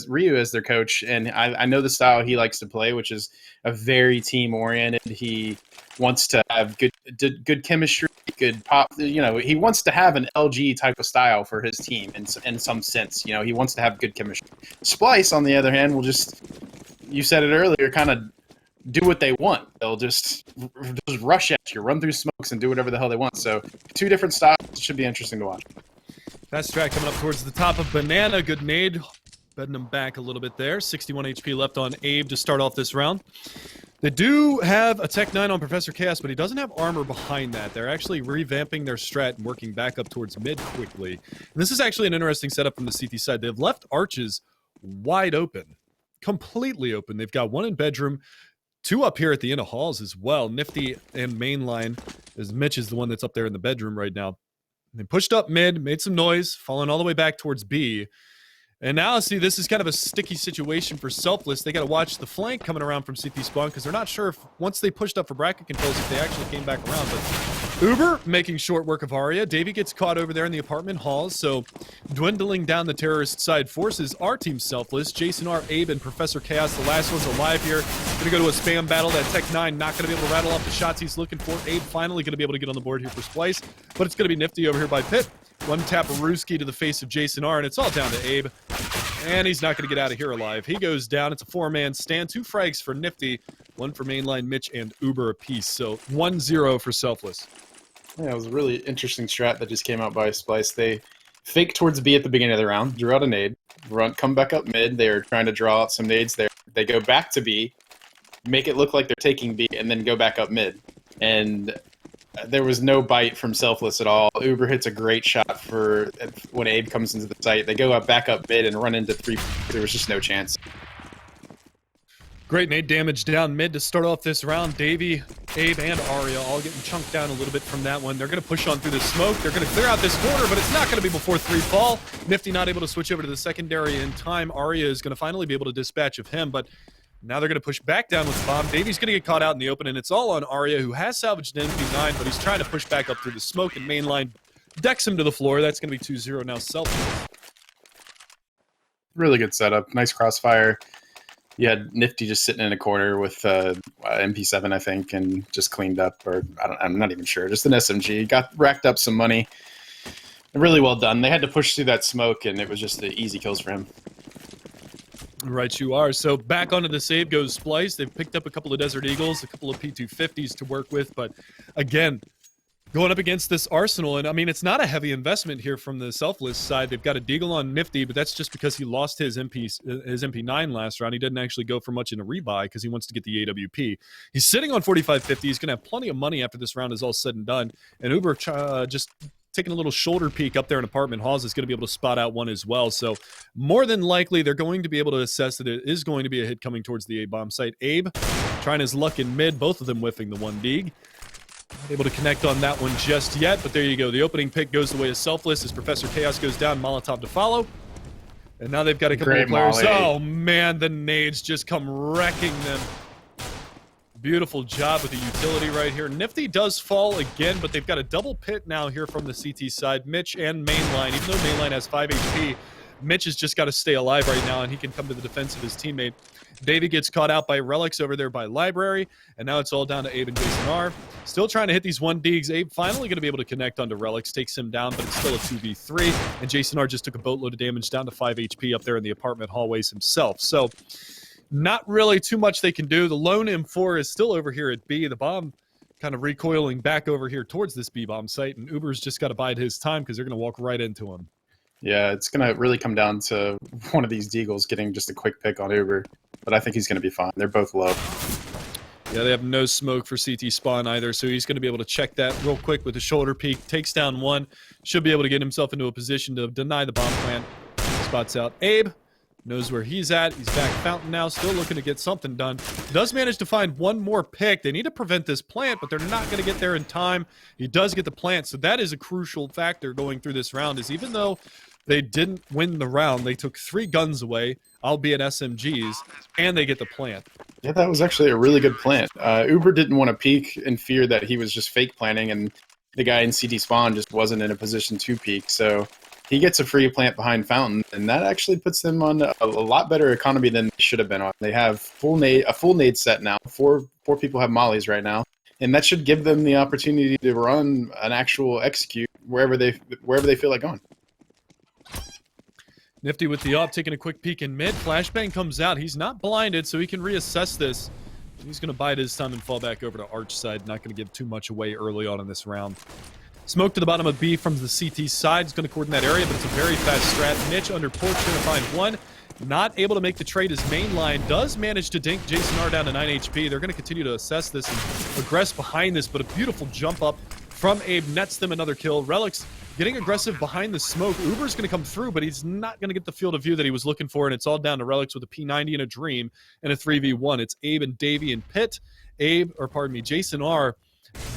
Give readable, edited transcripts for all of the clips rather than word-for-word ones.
Ryu as their coach, and I know the style he likes to play, which is a very team oriented. He wants to have good chemistry, good pop. You know, he wants to have an LG type of style for his team in some sense. You know, he wants to have good chemistry. Splyce, on the other hand, will just, you said it earlier, kind of do what they want. They'll just rush at you, run through smokes, and do whatever the hell they want. So two different styles. It should be interesting to watch. Fast track coming up towards the top of Banana. Good nade. Bedding him back a little bit there. 61 HP left on Abe to start off this round. They do have a Tech 9 on Professor Chaos, but he doesn't have armor behind that. They're actually revamping their strat and working back up towards mid quickly. And this is actually an interesting setup from the CT side. They've left arches wide open. Completely open. They've got one in bedroom, two up here at the end of halls as well. Nifty and mainline, as Mitch is the one that's up there in the bedroom right now. They pushed up mid, made some noise, falling all the way back towards B. And now, see, this is kind of a sticky situation for Selfless. They got to watch the flank coming around from CT spawn because they're not sure if, once they pushed up for bracket controls, if they actually came back around. But Uber making short work of Arya. Davey gets caught over there in the apartment halls, so dwindling down the terrorist side forces. Our team Selfless. Jason R, Abe, and Professor Chaos, the last one's alive here. Going to go to a spam battle. That Tech 9 not going to be able to rattle off the shots he's looking for. Abe finally going to be able to get on the board here for Splyce, but it's going to be Nifty over here by Pit. One tap of Ruski to the face of Jason R, and it's all down to Abe. And he's not going to get out of here alive. He goes down. It's a four-man stand. 2 frags for Nifty. 1 for mainline Mitch and Uber apiece. So 1-0 for Selfless. Yeah, it was a really interesting strat that just came out by Splyce. They fake towards B at the beginning of the round, drew out a nade, come back up mid. They're trying to draw out some nades there. They go back to B, make it look like they're taking B, and then go back up mid. And there was no bite from Selfless at all. Uber hits a great shot for when Abe comes into the site. They go back up mid and run into 3. There was just no chance. Great nade damage down mid to start off this round. Davey, Abe, and Arya all getting chunked down a little bit from that one. They're going to push on through the smoke. They're going to clear out this corner, but it's not going to be before 3 fall. Nifty not able to switch over to the secondary in time. Arya is going to finally be able to dispatch of him, but now they're going to push back down with the bomb. Davey's going to get caught out in the open, and it's all on Arya, who has salvaged an MP9, but he's trying to push back up through the smoke, and mainline decks him to the floor. That's going to be 2-0 now. Selfless. Really good setup. Nice crossfire. You had Nifty just sitting in a corner with MP7, I think, and just cleaned up, or I'm not even sure. Just an SMG. Got racked up some money. Really well done. They had to push through that smoke, and it was just the easy kills for him. Right you are. So back onto the save goes Splyce. They've picked up a couple of Desert Eagles, a couple of P250s to work with, but again, going up against this arsenal, and I mean, it's not a heavy investment here from the Selfless side. They've got a Deagle on Nifty, but that's just because he lost his MP9 last round. He didn't actually go for much in a rebuy because he wants to get the AWP. He's sitting on 4550. He's going to have plenty of money after this round is all said and done, and Uber just taking a little shoulder peek up there in apartment halls is going to be able to spot out one as well. So more than likely, they're going to be able to assess that it is going to be a hit coming towards the A-bomb site. Abe trying his luck in mid, both of them whiffing the 1 dig. Not able to connect on that one just yet, but there you go. The opening pick goes the way of Selfless as Professor Chaos goes down, Molotov to follow. And now they've got a couple of players. Molly. Oh man, the nades just come wrecking them. Beautiful job with the utility right here. Nifty does fall again, but they've got a double pit now here from the CT side. Mitch and mainline, even though mainline has 5 HP, Mitch has just got to stay alive right now, and he can come to the defense of his teammate. Davey gets caught out by Relics over there by Library, and now it's all down to Abe and Jason R. Still trying to hit these 1 digs. Abe finally going to be able to connect onto Relics, takes him down, but it's still a 2v3, and Jason R just took a boatload of damage down to 5 HP up there in the apartment hallways himself. So not really too much they can do. The lone M4 is still over here at B. The bomb kind of recoiling back over here towards this B-bomb site, and Uber's just got to bide his time because they're going to walk right into him. Yeah, it's going to really come down to one of these Deagles getting just a quick pick on Uber, but I think he's going to be fine. They're both low. Yeah, they have no smoke for CT spawn either, so he's going to be able to check that real quick with a shoulder peek. Takes down one. Should be able to get himself into a position to deny the bomb plant. Spots out Abe. Knows where he's at. He's back fountain now, still looking to get something done. Does manage to find one more pick. They need to prevent this plant, but they're not going to get there in time. He does get the plant, so that is a crucial factor going through this round, is even though they didn't win the round, they took 3 guns away, albeit SMGs, and they get the plant. Yeah, that was actually a really good plant. Uber didn't want to peek in fear that he was just fake planting, and the guy in CD spawn just wasn't in a position to peek, so he gets a free plant behind Fountain, and that actually puts them on a lot better economy than they should have been on. They have a full nade set now. Four people have mollies right now, and that should give them the opportunity to run an actual execute wherever they feel like going. Nifty with the op, taking a quick peek in mid. Flashbang comes out. He's not blinded, so he can reassess this. He's going to bide his time and fall back over to Arch side. Not going to give too much away early on in this round. Smoke to the bottom of B from the CT side. He's going to cordon that area, but it's a very fast strat. Mitch under porch, going to find one. Not able to make the trade. His main line does manage to dink Jason R down to 9 HP. They're going to continue to assess this and aggress behind this, but a beautiful jump up from Abe nets them another kill. Relics getting aggressive behind the smoke. Uber's going to come through, but he's not going to get the field of view that he was looking for, and it's all down to Relics with a P90 and a Dream and a 3v1. It's Abe and Davey and Pitt. Jason R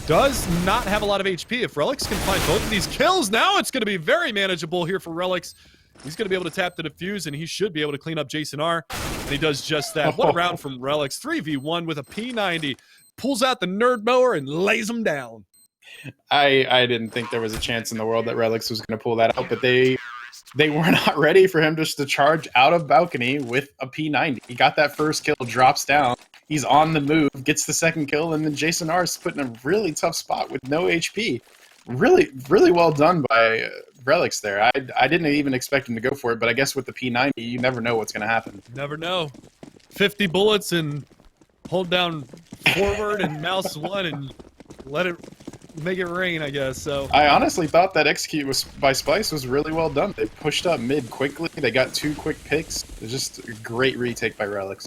does not have a lot of HP. If Relics can find both of these kills, now it's going to be very manageable here for Relics. He's going to be able to tap the defuse, and he should be able to clean up Jason R. And he does just that. What a round from Relics. 3v1 with a P90. Pulls out the nerd mower and lays him down. I didn't think there was a chance in the world that Relics was going to pull that out, but they were not ready for him just to charge out of balcony with a P90. He got that first kill, drops down. He's on the move, gets the second kill, and then Jason R is put in a really tough spot with no HP. Really, really well done by Relics there. I didn't even expect him to go for it, but I guess with the P90, you never know what's going to happen. Never know. 50 bullets and hold down forward and mouse one and let it make it rain, I guess. So I honestly thought that execute by Splyce was really well done. They pushed up mid quickly. They got 2 quick picks. It was just a great retake by Relics.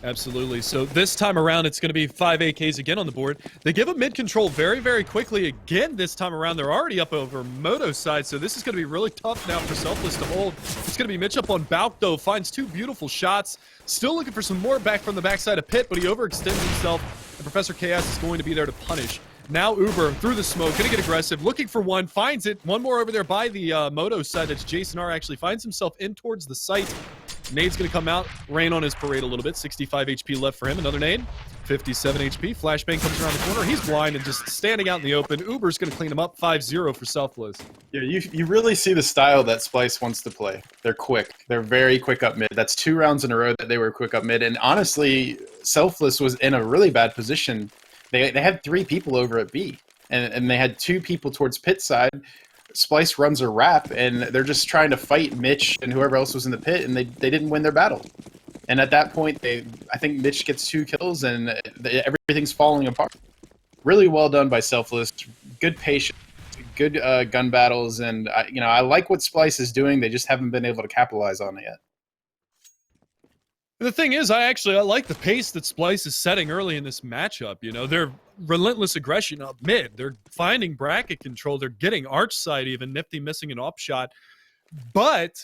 Absolutely. So this time around, it's going to be 5 AKs again on the board. They give up mid control very, very quickly again this time around. They're already up over Moto's side, so this is going to be really tough now for Selfless to hold. It's going to be Mitch up on Balk, though. Finds 2 beautiful shots. Still looking for some more back from the backside of Pit, but he overextends himself, and Professor Chaos is going to be there to punish. Now Uber through the smoke, going to get aggressive, looking for one, finds it. One more over there by the Moto side. That's Jason R. Actually finds himself in towards the site. Nade's going to come out, rain on his parade a little bit. 65 HP left for him. Another nade. 57 HP. Flashbang comes around the corner. He's blind and just standing out in the open. Uber's going to clean him up. 5-0 for Selfless. Yeah, you really see the style that Splyce wants to play. They're quick. They're very quick up mid. That's 2 rounds in a row that they were quick up mid. And honestly, Selfless was in a really bad position. They had 3 people over at B, and they had 2 people towards pit side. Splyce runs a wrap, and they're just trying to fight Mitch and whoever else was in the pit, and they didn't win their battle. And at that point, I think Mitch gets 2 kills, and everything's falling apart. Really well done by Selfless. Good patience, good gun battles, and I like what Splyce is doing. They just haven't been able to capitalize on it yet. The thing is, I like the pace that Splyce is setting early in this matchup. You know, their relentless aggression up mid. They're finding bracket control. They're getting arch side even. Nifty missing an op shot. But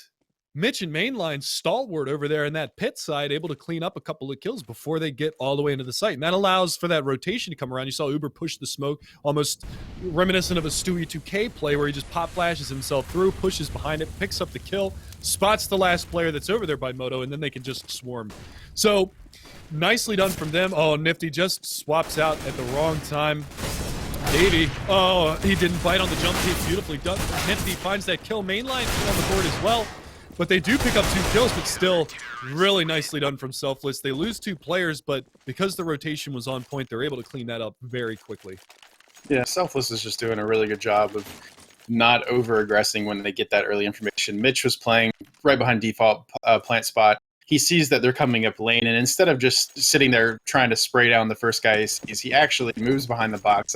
Mitch and mainline stalwart over there in that pit side, able to clean up a couple of kills before they get all the way into the site. And that allows for that rotation to come around. You saw Uber push the smoke, almost reminiscent of a Stewie 2K play where he just pop flashes himself through, pushes behind it, picks up the kill, spots the last player that's over there by Moto, and then they can just swarm. So nicely done from them. Oh, Nifty just swaps out at the wrong time. Davey, oh, he didn't bite on the jump team. Beautifully done. Nifty finds that kill mainline on the board as well. But they do pick up 2 kills, but still really nicely done from Selfless. They lose 2 players, but because the rotation was on point, they're able to clean that up very quickly. Yeah, Selfless is just doing a really good job of not over-aggressing when they get that early information. Mitch was playing right behind default plant spot. He sees that they're coming up lane, and instead of just sitting there trying to spray down the first guy he sees, he actually moves behind the box,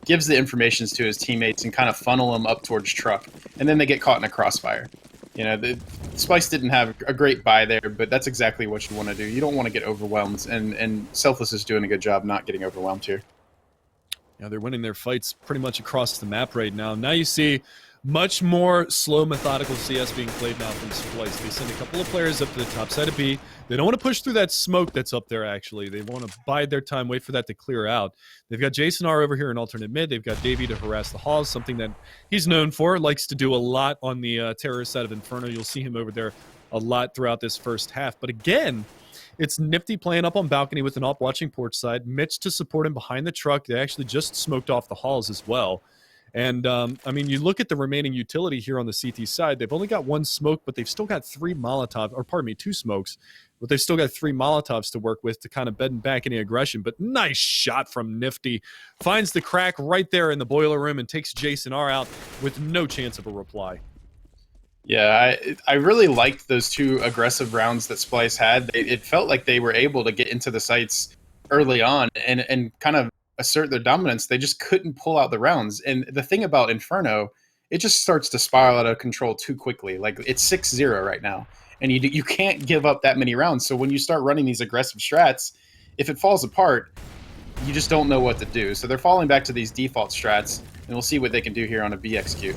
gives the informations to his teammates, and kind of funnel them up towards truck. And then they get caught in a crossfire. Splyce didn't have a great buy there, but that's exactly what you want to do. You don't want to get overwhelmed, and Selfless is doing a good job not getting overwhelmed here. Yeah, they're winning their fights pretty much across the map right now. Now you see much more slow, methodical CS being played now from Splyce. They send a couple of players up to the top side of B. They don't want to push through that smoke that's up there, actually. They want to bide their time, wait for that to clear out. They've got Jason R over here in alternate mid. They've got Davey to harass the halls, something that he's known for, likes to do a lot on the terrorist side of Inferno. You'll see him over there a lot throughout this first half. But again, it's Nifty playing up on balcony with an op watching porch side. Mitch to support him behind the truck. They actually just smoked off the halls as well. And I mean, you look at the remaining utility here on the CT side. They've only got one smoke, but they've still got three Molotov, or pardon me, two smokes. But they've still got three Molotovs to work with to kind of bed back any aggression. But nice shot from Nifty. Finds the crack right there in the boiler room and takes Jason R out with no chance of a reply. Yeah, I really liked those two aggressive rounds that Splyce had. It felt like they were able to get into the sites early on and kind of assert their dominance. They just couldn't pull out the rounds. And the thing about Inferno, it just starts to spiral out of control too quickly. Like, it's 6-0 right now, and you can't give up that many rounds. So when you start running these aggressive strats, if it falls apart, you just don't know what to do. So they're falling back to these default strats, and we'll see what they can do here on a B execute.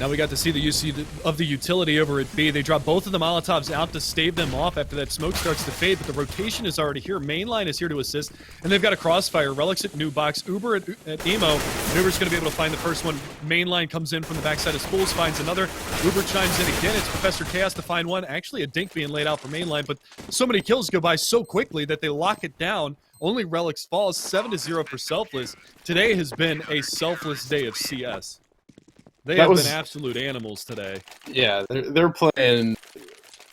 Now we got to see the use of the utility over at B. They drop both of the Molotovs out to stave them off after that smoke starts to fade, but the rotation is already here. Mainline is here to assist, and they've got a crossfire. Relics at New Box, Uber at Emo. Uber's going to be able to find the first one. Mainline comes in from the backside of Spools, finds another. Uber chimes in again. It's Professor Chaos to find one. Actually, a dink being laid out for Mainline, but so many kills go by so quickly that they lock it down. Only Relics falls, 7-0 for Selfless. Today has been a selfless day of CS. They have been absolute animals today. Yeah, they're playing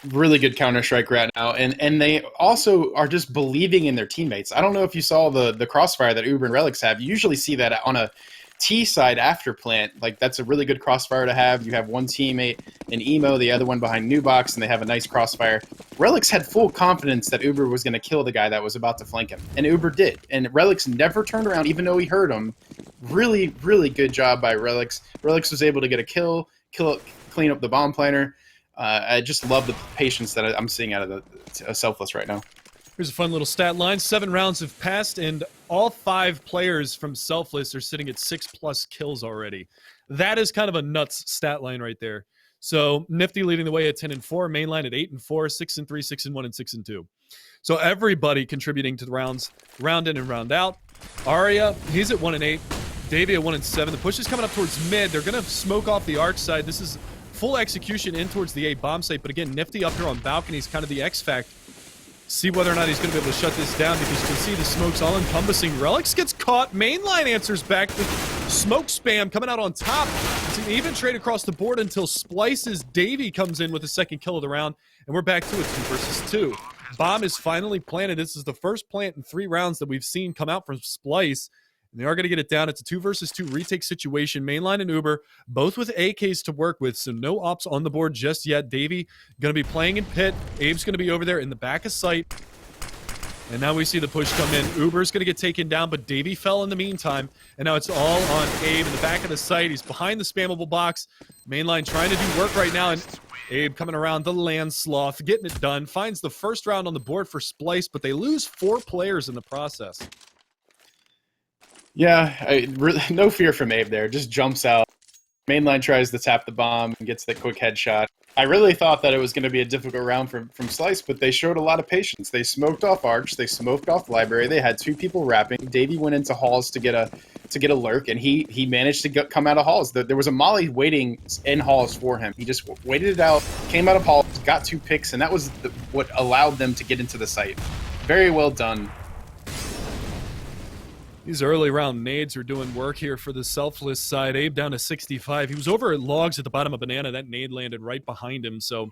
really good Counter-Strike right now, and they also are just believing in their teammates. I don't know if you saw the crossfire that Uber and Relics have. You usually see that on a T side after plant. Like, that's a really good crossfire to have. You have one teammate in Emo, the other one behind New Box, and they have a nice crossfire. Relics had full confidence that Uber was going to kill the guy that was about to flank him, and Uber did. And Relics never turned around, even though he heard him. Really, really good job by Relics. Relics was able to get a kill, clean up the bomb planter. I just love the patience that I'm seeing out of the Selfless right now. Here's a fun little stat line. 7 rounds have passed, and all 5 players from Selfless are sitting at 6+ kills already. That is kind of a nuts stat line right there. So Nifty leading the way at 10-4, Mainline at 8-4, 6-3, 6-1, and 6-2. So everybody contributing to the rounds, round in and round out. Arya, he's at 1-8. Davey at 1-7. The push is coming up towards mid. They're going to smoke off the arch side. This is full execution in towards the A bomb site. But again, Nifty up here on balcony is kind of the X factor. See whether or not he's going to be able to shut this down, because you can see the smoke's all encompassing. Relics gets caught. Mainline answers back with smoke spam coming out on top. It's an even trade across the board until Splyce's Davey comes in with the second kill of the round, and we're back to a 2 versus 2. Bomb is finally planted. This is the first plant in 3 rounds that we've seen come out from Splyce. And they are going to get it down. It's a 2 versus 2 retake situation. Mainline and Uber, both with AKs to work with, so no ops on the board just yet. Davey going to be playing in pit. Abe's going to be over there in the back of sight. And now we see the push come in. Uber's going to get taken down, but Davey fell in the meantime. And now it's all on Abe in the back of the site. He's behind the spammable box. Mainline trying to do work right now, and Abe coming around the land sloth, getting it done. Finds the first round on the board for Splyce, but they lose 4 players in the process. Yeah, no fear from Abe there. Just jumps out. Mainline tries to tap the bomb and gets that quick headshot. I really thought that it was going to be a difficult round from Splyce, but they showed a lot of patience. They smoked off Arch. They smoked off Library. They had 2 people wrapping. Davey went into halls to get a lurk, and he managed to come out of halls. There was a molly waiting in halls for him. He just waited it out, came out of halls, got 2 picks, and that was what allowed them to get into the site. Very well done. These early round nades are doing work here for the Selfless side. Abe down to 65. He was over at logs at the bottom of Banana. That nade landed right behind him, so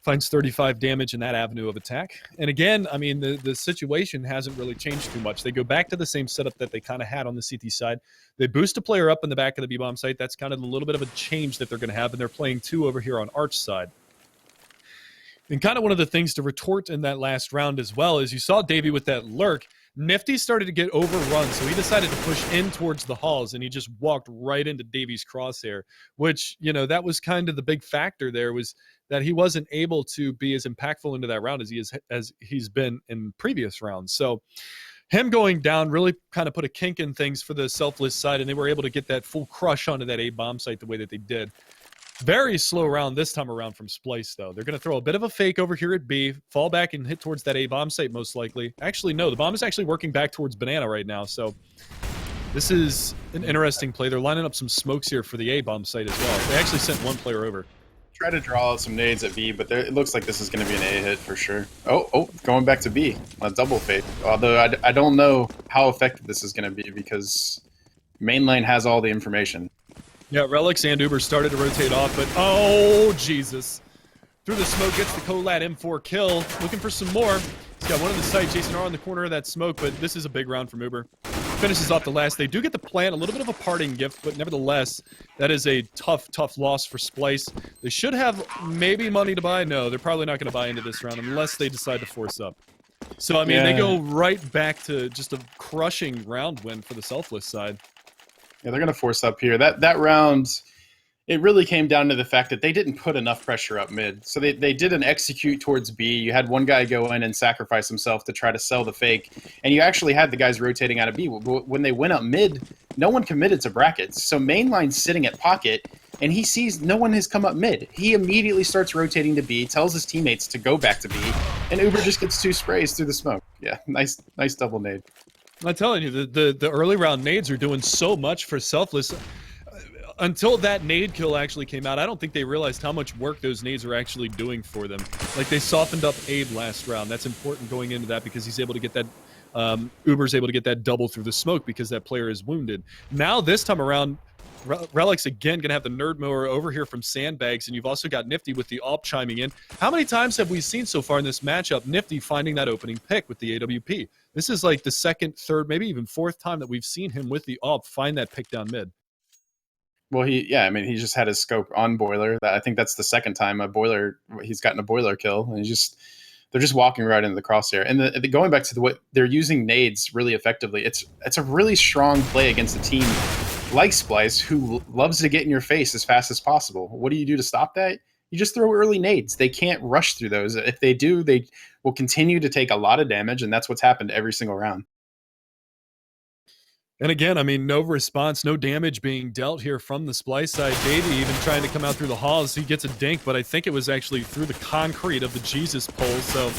finds 35 damage in that avenue of attack. And again, I mean, the situation hasn't really changed too much. They go back to the same setup that they kind of had on the CT side. They boost a player up in the back of the B-bomb site. That's kind of a little bit of a change that they're going to have, and they're playing 2 over here on Arch side. And kind of one of the things to retort in that last round as well is you saw Davey with that lurk. Nifty started to get overrun, so he decided to push in towards the halls, and he just walked right into Davey's crosshair, which, you know, that was kind of the big factor there, was that he wasn't able to be as impactful into that round as he's been in previous rounds. So him going down really kind of put a kink in things for the Selfless side, and they were able to get that full crush onto that A-bomb site the way that they did. Very slow round this time around from Splyce, though. They're going to throw a bit of a fake over here at B, fall back and hit towards that A-bomb site most likely. Actually, no, the bomb is actually working back towards Banana right now, so this is an interesting play. They're lining up some smokes here for the A-bomb site as well. They actually sent 1 player over. Try to draw out some nades at B, but it looks like this is going to be an A hit for sure. Oh, going back to B on a double fake. Although I don't know how effective this is going to be, because Main lane has all the information. Yeah, Relics and Uber started to rotate off, but oh, Jesus. Through the smoke, gets the Colad M4 kill. Looking for some more. He's got one in the sight. Jason R on the corner of that smoke, but this is a big round from Uber. Finishes off the last. They do get the plant, a little bit of a parting gift, but nevertheless, that is a tough, tough loss for Splyce. They should have maybe money to buy. No, they're probably not going to buy into this round unless they decide to force up. So, I mean, they go right back to just a crushing round win for the Selfless side. Yeah, they're going to force up here. That round, it really came down to the fact that they didn't put enough pressure up mid. So they didn't execute towards B. You had one guy go in and sacrifice himself to try to sell the fake. And you actually had the guys rotating out of B. When they went up mid, no one committed to brackets. So mainline's sitting at pocket, and he sees no one has come up mid. He immediately starts rotating to B, tells his teammates to go back to B, and Uber just gets 2 sprays through the smoke. Yeah, nice double nade. I'm telling you, the early round nades are doing so much for Selfless. Until that nade kill actually came out, I don't think they realized how much work those nades are actually doing for them. Like, they softened up Abe last round. That's important going into that because he's able to get that, Uber's able to get that double through the smoke because that player is wounded. Now, this time around, Relic's again going to have the nerd mower over here from Sandbags, and you've also got Nifty with the AWP chiming in. How many times have we seen so far in this matchup Nifty finding that opening pick with the AWP? This is like the second, third, maybe even fourth time that we've seen him with the AWP find that pick down mid. Well, he just had his scope on Boiler. I think that's the second time he's gotten a Boiler kill, and they're just walking right into the crosshair. And going back to what they're using nades really effectively. It's a really strong play against a team like Splyce, who loves to get in your face as fast as possible. What do you do to stop that? You just throw early nades. They can't rush through those. If they do, they will continue to take a lot of damage, and that's what's happened every single round. And again, I mean, no response, no damage being dealt here from the Splyce side. Davey even trying to come out through the halls. He gets a dink, but I think it was actually through the concrete of the Jesus pole, so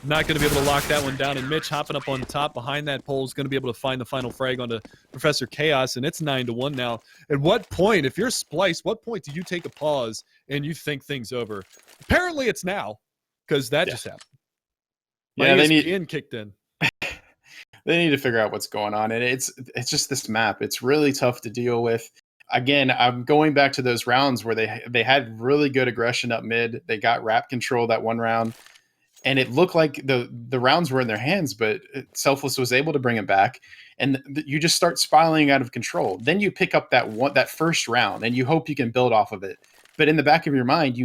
not going to be able to lock that one down. And Mitch hopping up on top behind that pole is going to be able to find the final frag onto Professor Chaos, and it's 9-1 now. At what point, if you're Splyce, what point do you take a pause and you think things over? Apparently it's now, because that just happened. Yeah, they need kicked in. They need to figure out what's going on, and it's just this map. It's really tough to deal with. Again, I'm going back to those rounds where they had really good aggression up mid. They got wrap control that one round, and it looked like the rounds were in their hands, but Selfless was able to bring it back, and you just start spiraling out of control. Then you pick up that first round, and you hope you can build off of it. But in the back of your mind,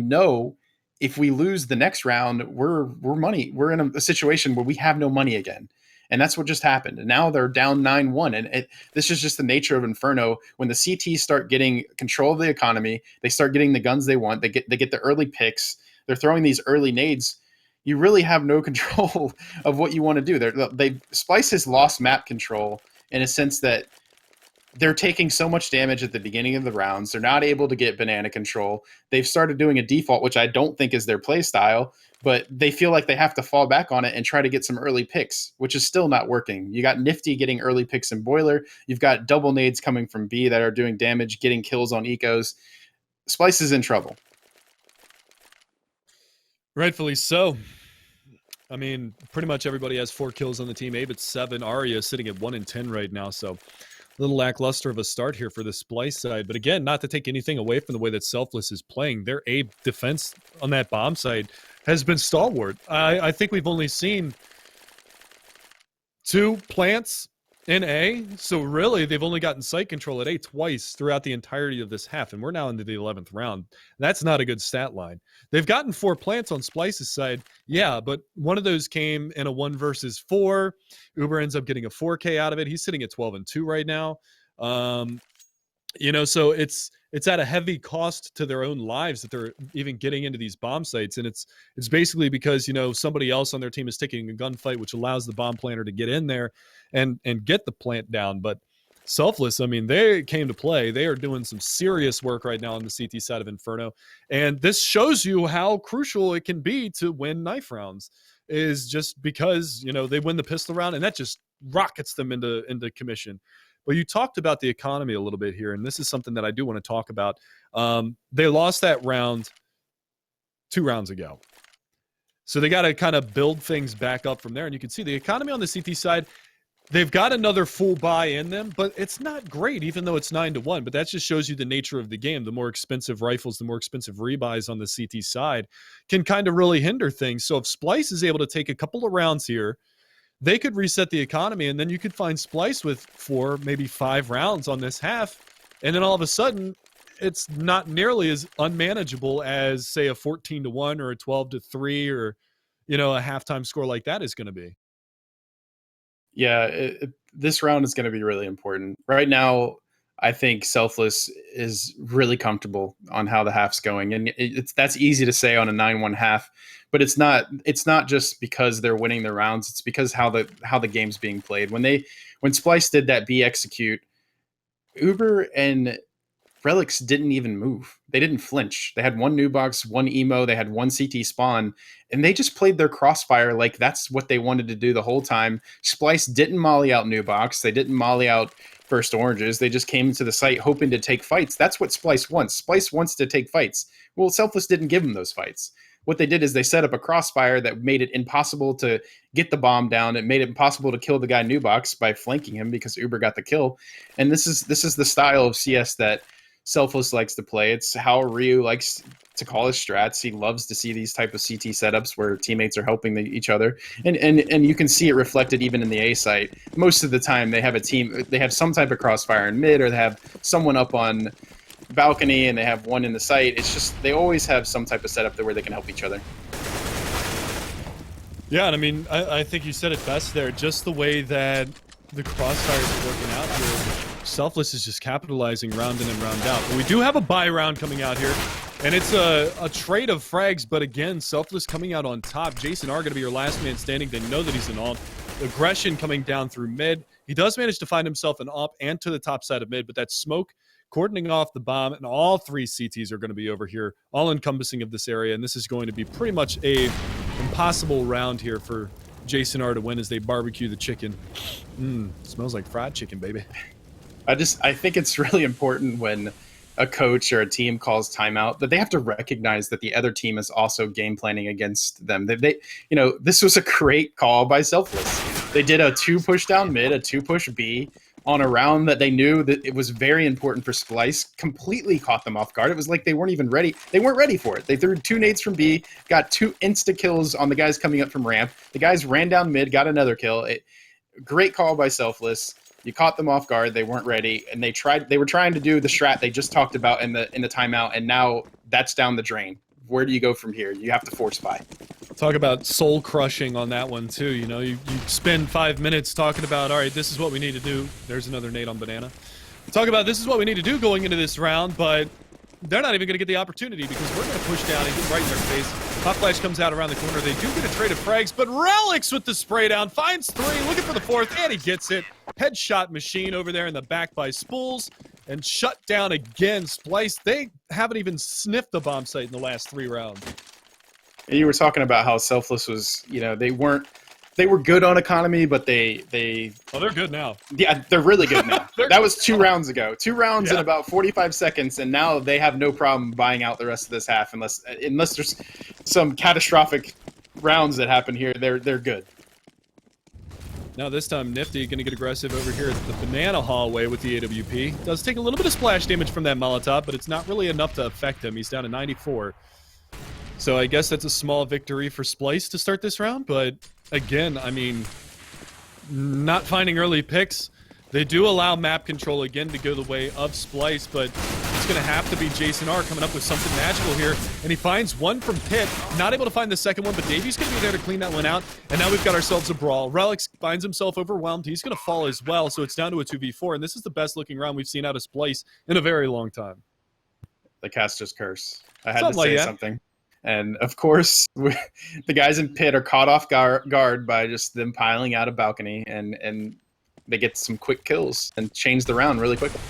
if we lose the next round, we're money. We're in a situation where we have no money again. And that's what just happened. And now they're down 9-1. And this is just the nature of Inferno. When the CTs start getting control of the economy, they start getting the guns they want. They get the early picks. They're throwing these early nades. You really have no control of what you want to do. Splyce has lost map control in a sense that they're taking so much damage at the beginning of the rounds. They're not able to get banana control. They've started doing a default, which I don't think is their play style, but they feel like they have to fall back on it and try to get some early picks, which is still not working. You got Nifty getting early picks in Boiler. You've got double nades coming from B that are doing damage, getting kills on ecos. Splyce is in trouble. Rightfully so. I mean, pretty much everybody has 4 kills on the team. Abe at 7. Arya sitting at 1-10 right now, so a little lackluster of a start here for the Splyce side. But again, not to take anything away from the way that Selfless is playing, their Abe defense on that bomb side has been stalwart. I think we've only seen 2 plants in A, so really they've only gotten site control at A twice throughout the entirety of this half, and we're now into the 11th round. That's not a good stat line. They've gotten 4 plants on Splyce's side, yeah, but one of those came in a 1 versus 4. Uber ends up getting a 4K out of it. He's sitting at 12-2 right now. So it's at a heavy cost to their own lives that they're even getting into these bomb sites, and it's basically because somebody else on their team is taking a gunfight, which allows the bomb planter to get in there and get the plant down. But Selfless, I mean, they came to play. They are doing some serious work right now on the CT side of Inferno, and this shows you how crucial it can be to win knife rounds. Is just because they win the pistol round, and that just rockets them into commission. Well, you talked about the economy a little bit here, and this is something that I do want to talk about. They lost that round 2 rounds ago. So they got to kind of build things back up from there. And you can see the economy on the CT side, They've got another full buy in them, but it's not great, even though it's 9-1. But that just shows you the nature of the game. The more expensive rifles, the more expensive rebuys on the CT side can kind of really hinder things. So if Splyce is able to take a couple of rounds here, they could reset the economy, and then you could find Splyce with 4, maybe 5 rounds on this half. And then all of a sudden, it's not nearly as unmanageable as, say, a 14-1 or a 12-3 or, a halftime score like that is going to be. Yeah, this round is going to be really important. Right now, I think Selfless is really comfortable on how the half's going, and that's easy to say on a 9-1 half, but it's not. It's not just because they're winning the rounds. It's because how the game's being played. When Splyce did that B execute, Uber and Relics didn't even move. They didn't flinch. They had one new box, one emo, they had one CT spawn, and they just played their crossfire like that's what they wanted to do the whole time. Splyce didn't molly out new box. They didn't molly out first oranges. They just came into the site hoping to take fights. That's what Splyce wants. Splyce wants to take fights. Well, Selfless didn't give them those fights. What they did is they set up a crossfire that made it impossible to get the bomb down. It made it impossible to kill the guy new box by flanking him because Uber got the kill. And this is the style of CS that Selfless likes to play. It's how Ryu likes to call his strats. He loves to see these type of CT setups where teammates are helping each other, and you can see it reflected even in the A site. Most of the time, they have some type of crossfire in mid, or they have someone up on balcony, and they have one in the site. It's just they always have some type of setup there where they can help each other. Yeah, and I mean, I think you said it best there. Just the way that the crossfires are working out here. Selfless is just capitalizing round in and round out. But we do have a buy round coming out here, and it's a trade of frags, but again, Selfless coming out on top. Jason R going to be your last man standing. They know that he's an alt. Aggression coming down through mid. He does manage to find himself an op and to the top side of mid, but that smoke cordoning off the bomb, and all 3 CTs are going to be over here, all encompassing of this area, and this is going to be pretty much a impossible round here for Jason R to win as they barbecue the chicken. Smells like fried chicken, baby. I think it's really important when a coach or a team calls timeout that they have to recognize that the other team is also game planning against them. This was a great call by Selfless. They did a 2 push down mid, a 2 push B on a round that they knew that it was very important for Splyce. Completely caught them off guard. It was like they weren't even ready. They weren't ready for it. They threw 2 nades from B, got 2 insta kills on the guys coming up from ramp. The guys ran down mid, got another kill. Great call by Selfless. You caught them off guard. They weren't ready, and they were trying to do the strat they just talked about in the timeout, and now that's down the drain. Where do you go from here? You have to force buy. Talk about soul crushing on that one too. You spend 5 minutes talking about, all right, this is what we need to do. There's another nade on banana. Talk about this is what we need to do going into this round, but they're not even going to get the opportunity because we're going to push down and get right in their face. Hot Flash comes out around the corner. They do get a trade of frags, but Relics with the spray down finds 3, looking for the 4th, and he gets it. Headshot machine over there in the back by Spools, and shut down again. Splyce, they haven't even sniffed the bomb site in the last 3 rounds. You were talking about how Selfless was, they were good on economy, but they're good now. Yeah, they're really good now. That was 2 rounds ago. 2 rounds in about 45 seconds, and now they have no problem buying out the rest of this half unless there's some catastrophic rounds that happen here. They're good. Now this time Nifty going to get aggressive over here at the banana hallway with the AWP. Does take a little bit of splash damage from that Molotov, but it's not really enough to affect him. He's down to 94. So I guess that's a small victory for Splyce to start this round, but again, I mean, not finding early picks. They do allow map control again to go the way of Splyce, but it's going to have to be Jason R coming up with something magical here, and he finds one from Pit. Not able to find the second one, but Davy's going to be there to clean that one out, and now we've got ourselves a brawl. Relics finds himself overwhelmed. He's going to fall as well, so it's down to a 2v4, and this is the best looking round we've seen out of Splyce in a very long time. The caster's curse. I had to say something. And, of course, the guys in Pit are caught off guard by just them piling out a balcony, and they get some quick kills and change the round really quickly.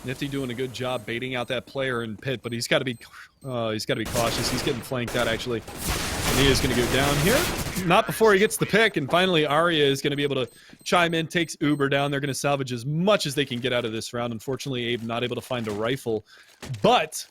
Nifty doing a good job baiting out that player in Pit, but he's got to be cautious. He's getting flanked out, actually. And he is going to go down here. Not before he gets the pick, and finally Arya is going to be able to chime in, takes Uber down. They're going to salvage as much as they can get out of this round. Unfortunately, Abe not able to find a rifle. But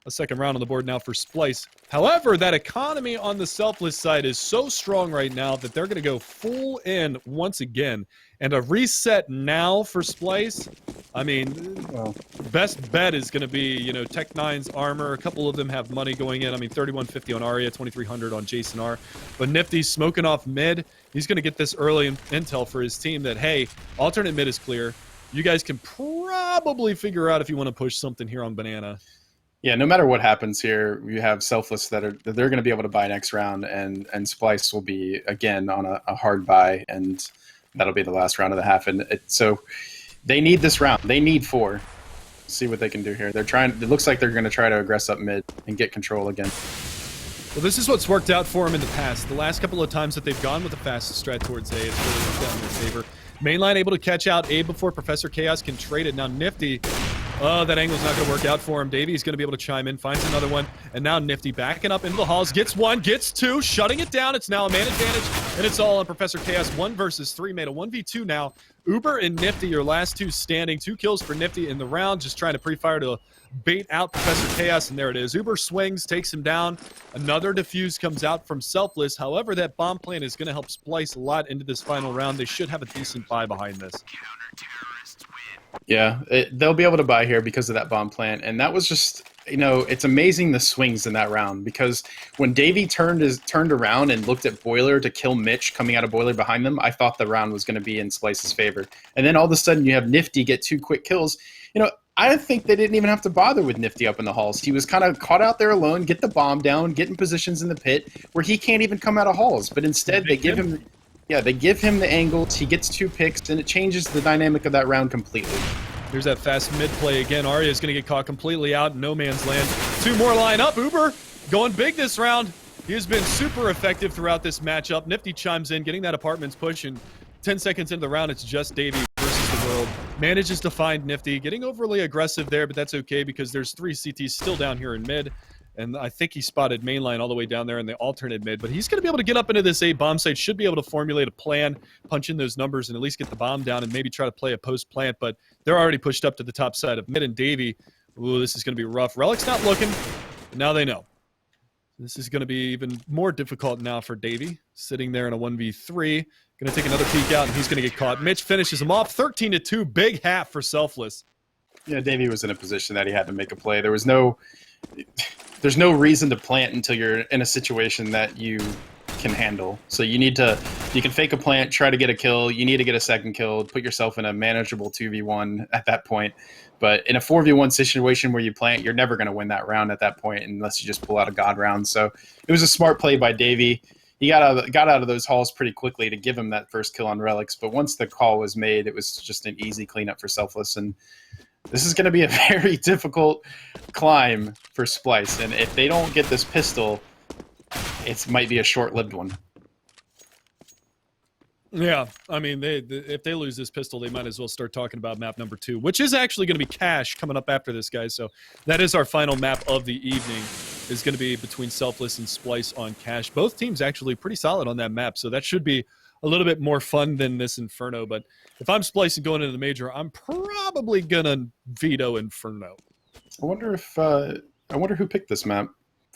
A second round on the board now for Splyce. However, that economy on the Selfless side is so strong right now that they're going to go full in once again. And a reset now for Splyce, I mean, Well, best bet is going to be, you know, Tech 9's armor. A couple of them have money going in. I mean, 3150 on Arya, 2300 on Jason R. But Nifty's smoking off mid. He's going to get this early intel for his team that, hey, alternate mid is clear. You guys can probably figure out if you want to push something here on Banana. yeah, no matter what happens here, you have Selfless they're going to be able to buy next round, and Splyce will be again on a hard buy, and that'll be the last round of the half. And so they need this round. They need 4. See what they can do here. They're trying. It looks like they're going to try to aggress up mid and get control again. Well, this is what's worked out for them in the past. The last couple of times that they've gone with the fastest strat towards A, it's really worked out in their favor. Mainline able to catch out A before Professor Chaos can trade it. Now Nifty, that angle's not going to work out for him. Davy's going to be able to chime in, finds another one, and now Nifty backing up into the halls, gets 1, gets 2, shutting it down. It's now a man advantage, and it's all on Professor Chaos. 1 versus 3, made a 1v2 now. Uber and Nifty, your last 2 standing. 2 kills for Nifty in the round, just trying to pre-fire to bait out Professor Chaos, and there it is. Uber swings, takes him down. Another defuse comes out from Selfless. However, that bomb plant is going to help Splyce a lot into this final round. They should have a decent buy behind this. Yeah, they'll be able to buy here because of that bomb plant, and that was just, you know, it's amazing the swings in that round, because when Davey turned around and looked at Boiler to kill Mitch coming out of Boiler behind them, I thought the round was going to be in Splyce's favor. And then all of a sudden you have Nifty get 2 quick kills. You know, I think they didn't even have to bother with Nifty up in the halls. He was kind of caught out there alone, get the bomb down, get in positions in the pit where he can't even come out of halls. But instead they give him... Yeah, they give him the angles, he gets 2 picks, and it changes the dynamic of that round completely. Here's that fast mid play again. Arya is going to get caught completely out in no man's land. 2 more line up. Uber going big this round. He has been super effective throughout this matchup. Nifty chimes in, getting that apartments push, and 10 seconds into the round, it's just Davey versus the world. Manages to find Nifty, getting overly aggressive there, but that's okay because there's 3 CTs still down here in mid. And I think he spotted mainline all the way down there in the alternate mid. But he's going to be able to get up into this A bomb site, should be able to formulate a plan, punch in those numbers, and at least get the bomb down and maybe try to play a post-plant. But they're already pushed up to the top side of mid, and Davey, ooh, this is going to be rough. Relic's not looking, but now they know. This is going to be even more difficult now for Davey, sitting there in a 1v3. Going to take another peek out, and he's going to get caught. Mitch finishes him off, 13-2, big half for Selfless. Yeah, Davey was in a position that he had to make a play. There's no reason to plant until you're in a situation that you can handle. So you can fake a plant, try to get a kill. You need to get a second kill, put yourself in a manageable 2v1 at that point. But in a 4v1 situation where you plant, you're never going to win that round at that point unless you just pull out a god round. So it was a smart play by Davey. He got out of those halls pretty quickly to give him that first kill on Relics. But once the call was made, it was just an easy cleanup for Selfless. And this is going to be a very difficult climb for Splyce, and if they don't get this pistol, it might be a short-lived one. Yeah, I mean, if they lose this pistol, they might as well start talking about map number 2, which is actually going to be Cash coming up after this, guys. So that is our final map of the evening, is going to be between Selfless and Splyce on Cash. Both teams actually pretty solid on that map, so that should be a little bit more fun than this Inferno. But if I'm Splyce and going into the major, I'm probably going to veto Inferno. I wonder who picked this map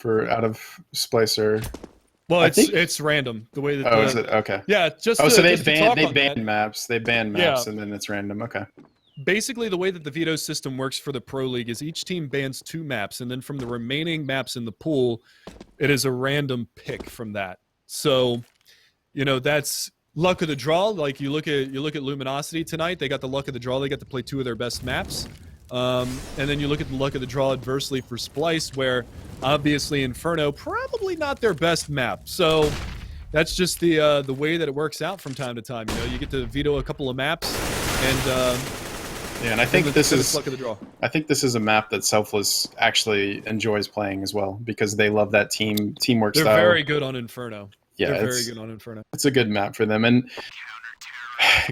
out of Splyce or... Well, it's random the way that. Oh, is it? Okay. Yeah, just. So they ban maps. They ban maps, and then it's random. Okay. Basically, the way that the veto system works for the Pro League is each team bans 2 maps, and then from the remaining maps in the pool, it is a random pick from that. So, you know, that's luck of the draw. Like you look at Luminosity tonight, they got the luck of the draw. They got to play 2 of their best maps. And then you look at the luck of the draw adversely for Splyce, where obviously Inferno probably not their best map. So that's just the way that it works out from time to time. You know, you get to veto a couple of maps, and yeah, and I think this is luck of the draw. I think this is a map that Selfless actually enjoys playing as well, because they love that teamwork style. They're very good on Inferno. Yeah, they're very good on Inferno. It's a good map for them. And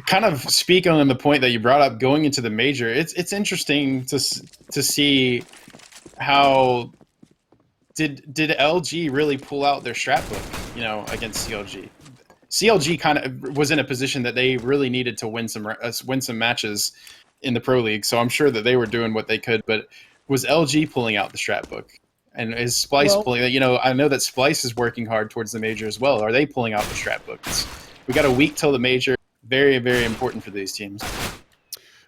kind of speaking on the point that you brought up going into the major, it's interesting to see how did LG really pull out their strat book, you know, against CLG. CLG kind of was in a position that they really needed to win some matches in the Pro League, so I'm sure that they were doing what they could. But was LG pulling out the strat book? And is Splyce pulling? You know, I know that Splyce is working hard towards the major as well. Are they pulling out the strat books? We got a week till the major. Very, very important for these teams.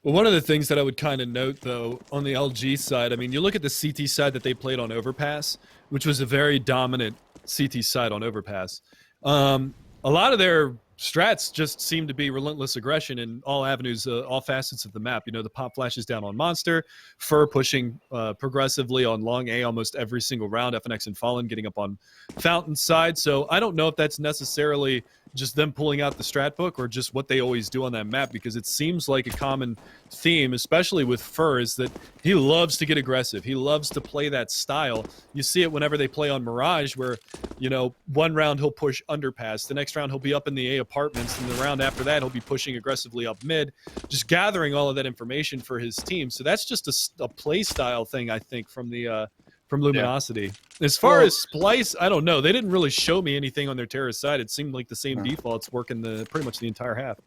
Well, one of the things that I would kind of note, though, on the LG side, I mean, you look at the CT side that they played on Overpass, which was a very dominant CT side on Overpass. A lot of their strats just seem to be relentless aggression in all avenues, all facets of the map. You know, the pop flashes down on Monster, Fur pushing progressively on Long A almost every single round, FNX and Fallen getting up on Fountain's side. So I don't know if that's necessarily just them pulling out the strat book or just what they always do on that map, because it seems like a common theme, especially with Fur, is that he loves to get aggressive. He loves to play that style. You see it whenever they play on Mirage, where, you know, one round he'll push underpass, the next round he'll be up in the A apartments, and the round after that he'll be pushing aggressively up mid, just gathering all of that information for his team. So that's just a play style thing, I think, from the from Luminosity. Yeah. As far as Splyce, I don't know. They didn't really show me anything on their terrorist side. It seemed like the same defaults working pretty much the entire half.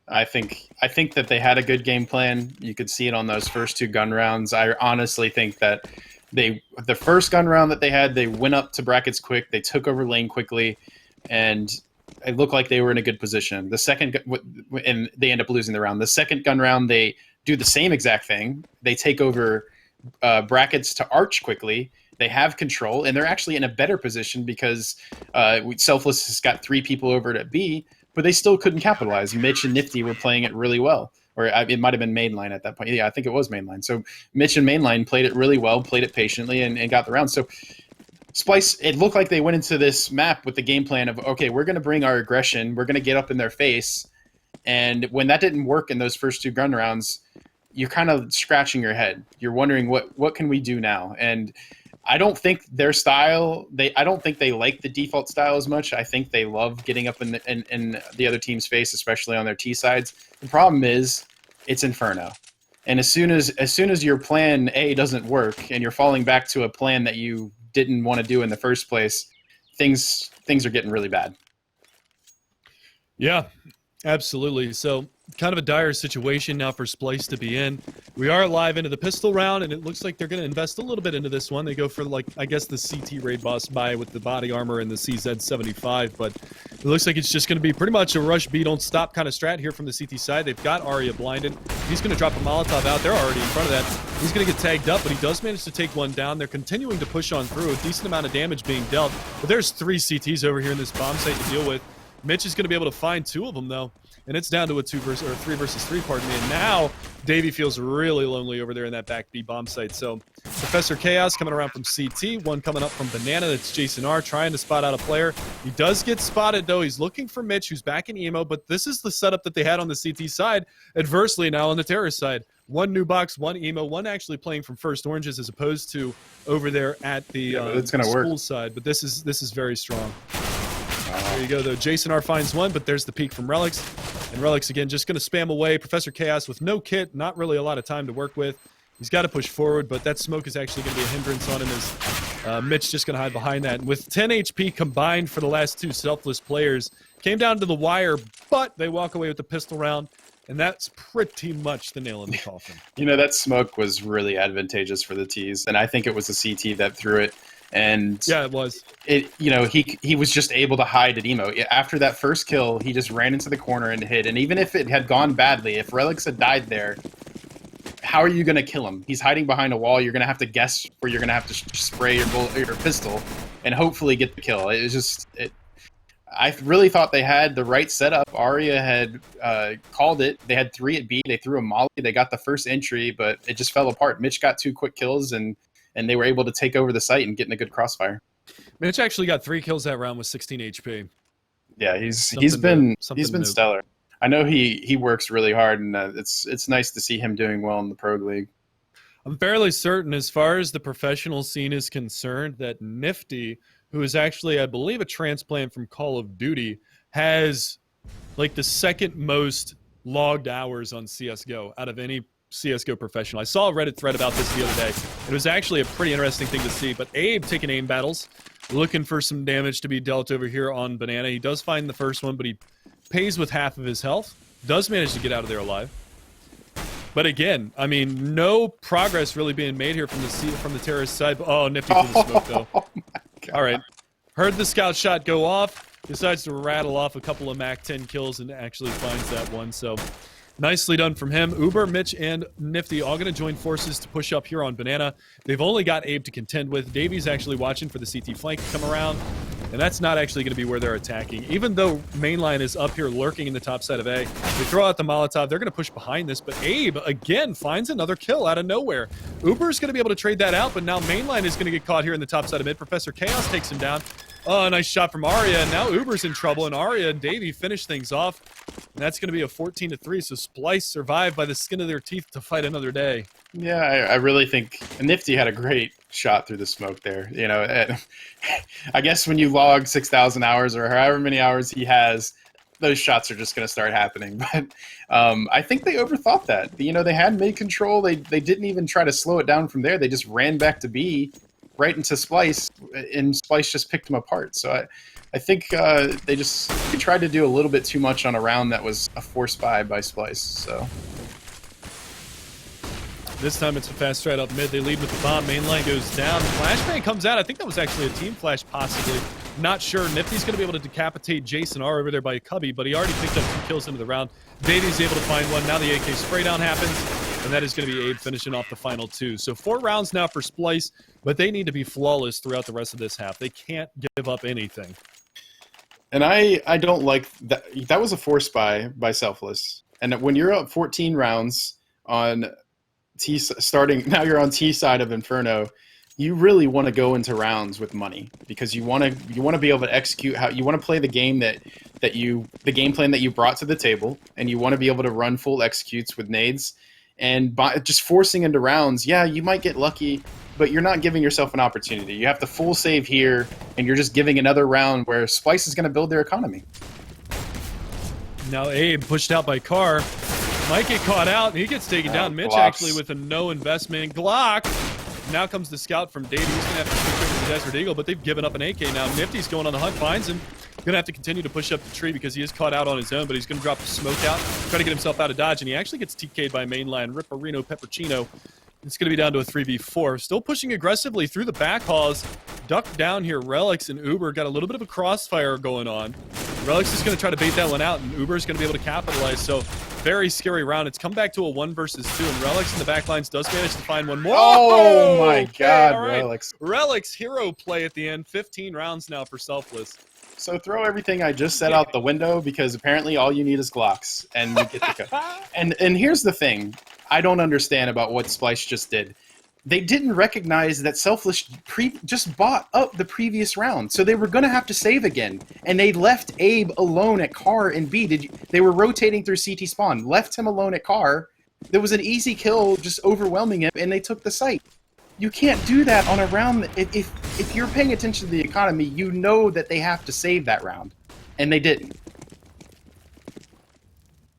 I think that they had a good game plan. You could see it on those first 2 gun rounds. I honestly think that the first gun round that they had, they went up to brackets quick. They took over lane quickly, and it looked like they were in a good position. The second, and they end up losing the round. The second gun round, they do the same exact thing. They take over brackets to arch quickly. They have control, and they're actually in a better position because Selfless has got 3 people over at B, but they still couldn't capitalize. Mitch and Nifty were playing it really well. Or it might have been mainline at that point. Yeah, I think it was mainline. So Mitch and mainline played it really well, played it patiently, and got the round. So Splyce, it looked like they went into this map with the game plan of, okay, we're going to bring our aggression. We're going to get up in their face. And when that didn't work in those first 2 gun rounds, you're kind of scratching your head. You're wondering what can we do now? And I don't think their style. I don't think they like the default style as much. I think they love getting up in the other team's face, especially on their T sides. The problem is it's Inferno, and as soon as your plan A doesn't work and you're falling back to a plan that you didn't want to do in the first place, things are getting really bad. Yeah, absolutely. So kind of a dire situation now for Splyce to be in. We are live into the pistol round, and it looks like they're going to invest a little bit into this one. They go for, like, I guess the CT raid boss buy with the body armor and the CZ75, but it looks like it's just going to be pretty much a rush B, don't stop kind of strat here from the CT side. They've got Arya blinded. He's going to drop a Molotov out. They're already in front of that. He's going to get tagged up, but he does manage to take one down. They're continuing to push on through, a decent amount of damage being dealt, but there's 3 CTs over here in this bomb site to deal with. Mitch is going to be able to find 2 of them, though. And it's down to a 3 versus 3, pardon me. And now Davey feels really lonely over there in that back B bomb site. So Professor Chaos coming around from CT, one coming up from Banana. That's Jason R trying to spot out a player. He does get spotted, though. He's looking for Mitch, who's back in emo. But this is the setup that they had on the CT side. Adversely now on the terrorist side. 1 new box, 1 emo, 1 actually playing from first oranges as opposed to over there at the school side. But this is very strong. There you go, though. Jason R finds 1, but there's the peek from Relics. And Relics, again, just going to spam away. Professor Chaos with no kit, not really a lot of time to work with. He's got to push forward, but that smoke is actually going to be a hindrance on him as Mitch just going to hide behind that. And with 10 HP combined for the last 2 Selfless players, came down to the wire, but they walk away with the pistol round. And that's pretty much the nail in the coffin. You know, that smoke was really advantageous for the T's, and I think it was the CT that threw it. And yeah, it was. He was just able to hide at emo. After that first kill, he just ran into the corner and hid. And even if it had gone badly, if Relics had died there, how are you going to kill him? He's hiding behind a wall. You're going to have to guess where you're going to have to spray your pistol and hopefully get the kill. It was just I really thought they had the right setup. Arya had called it. They had 3 at B. They threw a molly. They got the first entry, but it just fell apart. Mitch got 2 quick kills, and they were able to take over the site and get in a good crossfire. Mitch actually got 3 kills that round with 16 HP. Yeah, he's been stellar. I know he works really hard, and it's nice to see him doing well in the pro league. I'm fairly certain, as far as the professional scene is concerned, that Nifty, who is actually, I believe, a transplant from Call of Duty, has like the second most logged hours on CSGO out of any CSGO professional. I saw a Reddit thread about this the other day. It was actually a pretty interesting thing to see. But Abe taking aim battles, looking for some damage to be dealt over here on Banana. He does find the first one, but he pays with half of his health. Does manage to get out of there alive. But again, I mean, no progress really being made here from the terrorist side. Oh, nifty through the smoke, though. Oh my God. All right. Heard the scout shot go off. Decides to rattle off a couple of Mac 10 kills and actually finds that one. So nicely done from him. Uber, Mitch, and Nifty all going to join forces to push up here on Banana. They've only got Abe to contend with. Davies actually watching for the CT flank to come around. And that's not actually going to be where they're attacking. Even though Mainline is up here lurking in the top side of A, they throw out the Molotov. They're going to push behind this. But Abe, again, finds another kill out of nowhere. Uber's going to be able to trade that out, but now Mainline is going to get caught here in the top side of mid. Professor Chaos takes him down. Oh, nice shot from Arya. And now Uber's in trouble, and Arya and Davey finish things off. And that's going to be a 14-3. So Splyce survived by the skin of their teeth to fight another day. Yeah, I really think Nifty had a great shot through the smoke there. You know, I guess when you log 6,000 hours or however many hours he has, those shots are just going to start happening. But I think they overthought that. You know, they had mid control. They didn't even try to slow it down from there. They just ran back to B right into Splyce, and Splyce just picked them apart. So I think they tried to do a little bit too much on a round that was a forced buy by Splyce. So. This time it's a fast straight up mid. They lead with the bomb. Main line goes down. Flashbang comes out. I think that was actually a team flash, possibly. Not sure. Nifty's going to be able to decapitate Jason R over there by Cubby, but he already picked up 2 kills into the round. Davies able to find one. Now the AK spray down happens, and that is going to be Abe finishing off the final 2. So 4 rounds now for Splyce, but they need to be flawless throughout the rest of this half. They can't give up anything. And I don't like that. That was a force buy by Selfless. And when you're up 14 rounds on T starting, now you're on T side of Inferno, you really want to go into rounds with money because you want to be able to execute how you want to play the game the game plan that you brought to the table, and you want to be able to run full executes with nades. And by just forcing into rounds, yeah, you might get lucky, but you're not giving yourself an opportunity. You have to full save here, and you're just giving another round where Splyce is going to build their economy. Now Abe pushed out by Carr. Might get caught out, and he gets taken down. Mitch Glocks. actually with a no investment. Glock. Now comes the scout from Davey. He's going to have to switch over to the Desert Eagle, but they've given up an AK now. Nifty's going on the hunt, finds him. Going to have to continue to push up the tree because he is caught out on his own, but he's going to drop the smoke out, try to get himself out of dodge, and he actually gets TK'd by mainline Ripperino Peppercino. It's going to be down to a 3v4. Still pushing aggressively through the back halls. Ducked down here. Relics and Uber got a little bit of a crossfire going on. Relics is going to try to bait that one out, and Uber is going to be able to capitalize. So, very scary round. It's come back to a 1 versus 2, and Relics in the back lines does manage to find one more. Oh my God, right. Relics. Relics hero play at the end. 15 rounds now for Selfless. So throw everything I just said out the window because apparently all you need is Glocks and you get the cut. And here's the thing I don't understand about what Splyce just did. They didn't recognize that Selfless just bought up the previous round, so they were going to have to save again. And they left Abe alone at Car and B. They were rotating through CT spawn, left him alone at Car. There was an easy kill just overwhelming him, and they took the site. You can't do that on a round. If you're paying attention to the economy, you know that they have to save that round, and they didn't.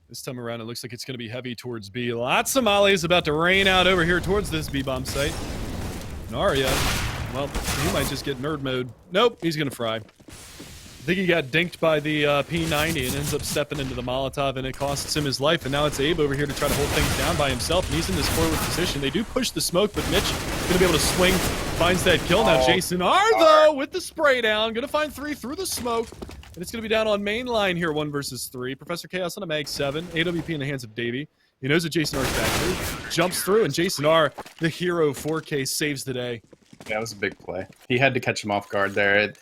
This time around, it looks like it's going to be heavy towards B. Lots of mollies about to rain out over here towards this B-bomb site. And Arya, well, he might just get nerd mode. Nope, he's going to fry. I think he got dinked by the P90 and ends up stepping into the Molotov, and it costs him his life. And now it's Abe over here to try to hold things down by himself, and he's in this forward position. They do push the smoke, but Mitch going to be able to swing, finds that kill. Now Jason R, though, with the spray down, going to find 3 through the smoke. And it's going to be down on main line here, 1 versus 3. Professor Chaos on a mag 7. AWP in the hands of Davey. He knows that Jason R is back through. Jumps through, and Jason R, the hero 4K, saves the day. Yeah, that was a big play. He had to catch him off guard there.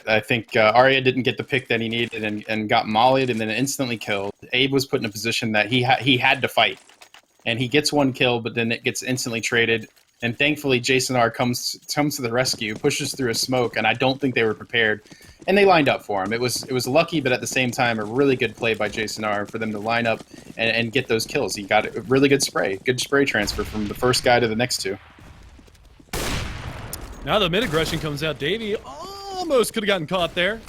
I think Arya didn't get the pick that he needed and got mollied and then instantly killed. Abe was put in a position that he had to fight. And he gets 1 kill, but then it gets instantly traded. And thankfully, Jason R comes to the rescue, pushes through a smoke, and I don't think they were prepared. And they lined up for him. It was lucky, but at the same time, a really good play by Jason R for them to line up and get those kills. He got a really good spray transfer from the first guy to the next 2. Now the mid-aggression comes out. Davey almost could have gotten caught there.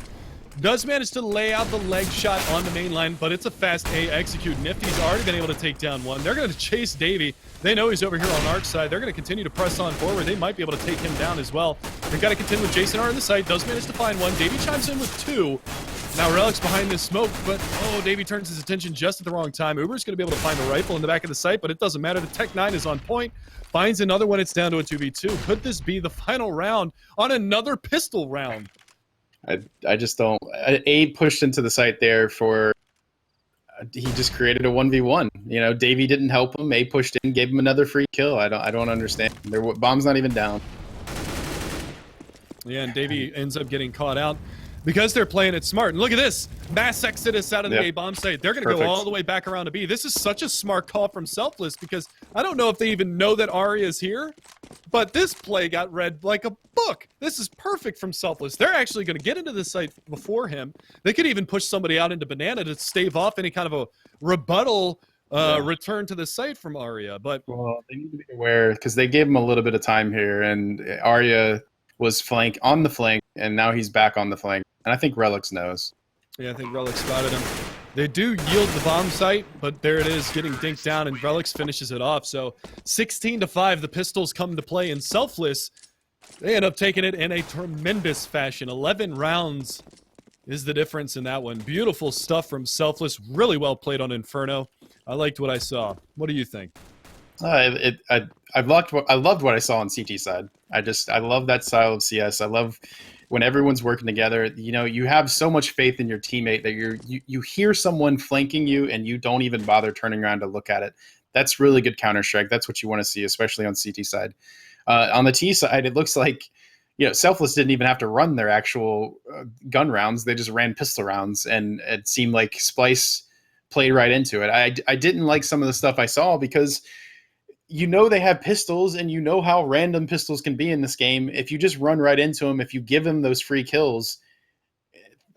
Does manage to lay out the leg shot on the main line, but it's a fast A execute. Nifty's already been able to take down 1. They're going to chase Davey. They know he's over here on Arch side. They're going to continue to press on forward. They might be able to take him down as well. They've got to contend with Jason R on the site. Does manage to find 1. Davey chimes in with 2. Now Relic's behind this smoke, but Davey turns his attention just at the wrong time. Uber's going to be able to find a rifle in the back of the site, but it doesn't matter. The Tech 9 is on point. Finds another one. It's down to a 2v2. Could this be the final round on another pistol round? I just don't. Abe pushed into the site there for. He just created a 1v1. You know, Davey didn't help him. Abe pushed in, gave him another free kill. I don't understand. Their bomb's not even down. Yeah, and Davey ends up getting caught out because they're playing it smart. And look at this. Mass exodus out of the A bomb site. They're going to go all the way back around to B. This is such a smart call from Selfless because I don't know if they even know that Arya is here, but this play got read like a book. This is perfect from Selfless. They're actually going to get into the site before him. They could even push somebody out into Banana to stave off any kind of a rebuttal return to the site from Arya. But well, they need to be aware because they gave him a little bit of time here, and Arya was on the flank, and now he's back on the flank. And I think Relix knows. Yeah, I think Relix spotted him. They do yield the bomb site, but there it is, getting dinked down, and Relix finishes it off. So 16-5, the pistols come to play, and Selfless, they end up taking it in a tremendous fashion. 11 rounds is the difference in that one. Beautiful stuff from Selfless. Really well played on Inferno. I liked what I saw. What do you think? I loved what I saw on CT side. I love that style of CS. I love when everyone's working together. You know, you have so much faith in your teammate that you hear someone flanking you and you don't even bother turning around to look at it. That's really good Counter-Strike. That's what you want to see, especially on CT side. On the T side, it looks like, you know, Selfless didn't even have to run their actual gun rounds. They just ran pistol rounds, and it seemed like Splyce played right into it. I didn't like some of the stuff I saw because you know they have pistols, and you know how random pistols can be in this game. If you just run right into them, if you give them those free kills,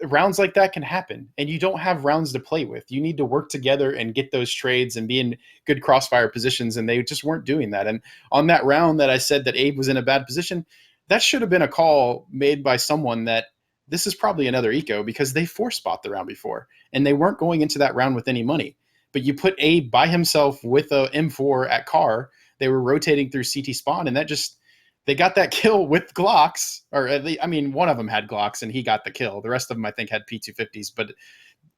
rounds like that can happen, and you don't have rounds to play with. You need to work together and get those trades and be in good crossfire positions, and they just weren't doing that. And on that round that I said that Abe was in a bad position, that should have been a call made by someone that this is probably another eco, because they force bought the round before, and they weren't going into that round with any money. But you put Abe by himself with a M4 at car. They were rotating through CT spawn, and they got that kill with Glocks, or at least, I mean, one of them had Glocks, and he got the kill. The rest of them, I think, had P250s, but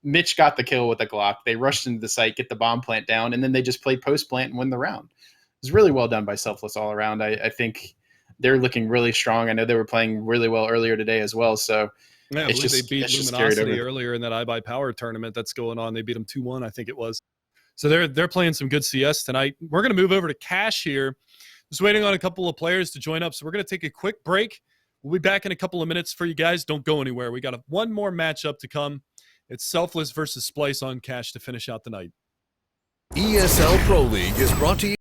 Mitch got the kill with a Glock. They rushed into the site, get the bomb plant down, and then they just played post plant and win the round. It was really well done by Selfless all around. I think they're looking really strong. I know they were playing really well earlier today as well, so yeah, it's just, they beat Luminosity earlier in that iBuyPower tournament that's going on. They beat them 2-1, I think it was. So they're playing some good CS tonight. We're going to move over to Cash here. Just waiting on a couple of players to join up. So we're going to take a quick break. We'll be back in a couple of minutes for you guys. Don't go anywhere. We got one more matchup to come. It's Selfless versus Splyce on Cash to finish out the night. ESL Pro League is brought to you